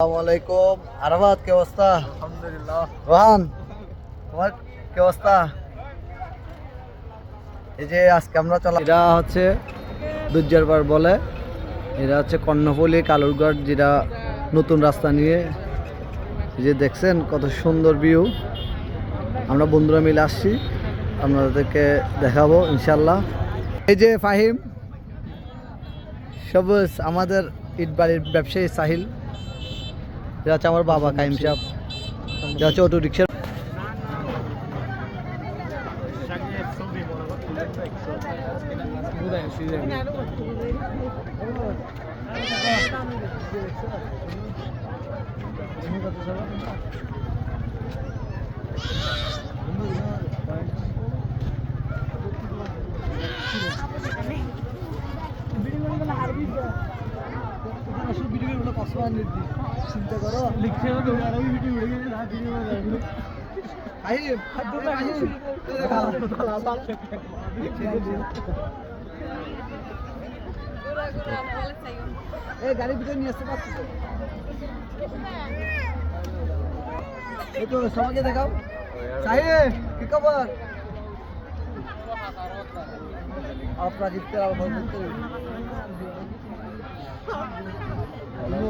আসসালামু আলাইকুম আরাফাত, কি অবস্থা? আলহামদুলিল্লাহ। রোহান, তোমার কি অবস্থা? এই যে আজকে আমরা চলা, এটা হচ্ছে দুর্জারবার বলে, এটা হচ্ছে কর্ণফুলী কালুরঘাট, যেটা নতুন রাস্তা নিয়ে। এই যে দেখছেন কত সুন্দর ভিউ। আমরা বন্ধুরা মিলে আসছি, আপনাদেরকে দেখাবো ইনশাল্লাহ। এই যে ফাহিম, সবুজ আমাদের ইট বাড়ির ব্যবসায়ী সাহিল, এটা হচ্ছে আমার বাবা কাইম সাহেব, এটা হচ্ছে অটো রিক্সা। চিন্তা করো গাড়ির ভিতরে নিয়ে আসতে পারছি তো। এই তো সবাইকে দেখাও। সাহিল, কি খবর? আপনার জিততে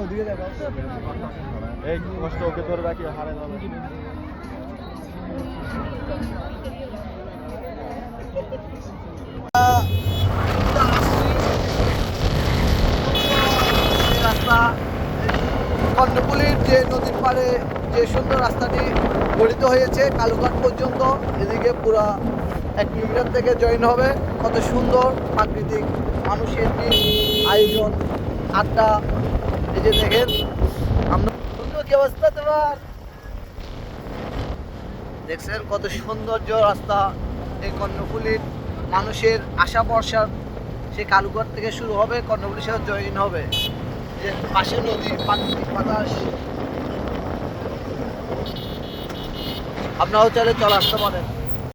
ওদিকে দেখাও। এই কষ্ট ওকে ধরে রাখি, হারে যাবে। রাস্তা কর্ণফুলীর যে নদীর পাড়ে যে সুন্দর রাস্তাটি গঠিত হয়েছে কালুঘাট পর্যন্ত, এদিকে পুরা 1 কিলোমিটার থেকে জয়েন হবে। কত সুন্দর প্রাকৃতিক মানুষের আয়োজন, আড্ডা। এই যে দেখেন আমরা, সুন্দর কি অবস্থা তোমার? দেখছেন কত সৌন্দর্য রাস্তা। এই কর্ণফুলীর মানুষের আশা ভরসা সে কালুঘাট থেকে শুরু হবে, কর্ণফুলীর সাথে জয়েন হবে। যে পাশে নদী, প্রাকৃতিক বাতাস, আপনারাও চাইলে চলে আসতে পারেন।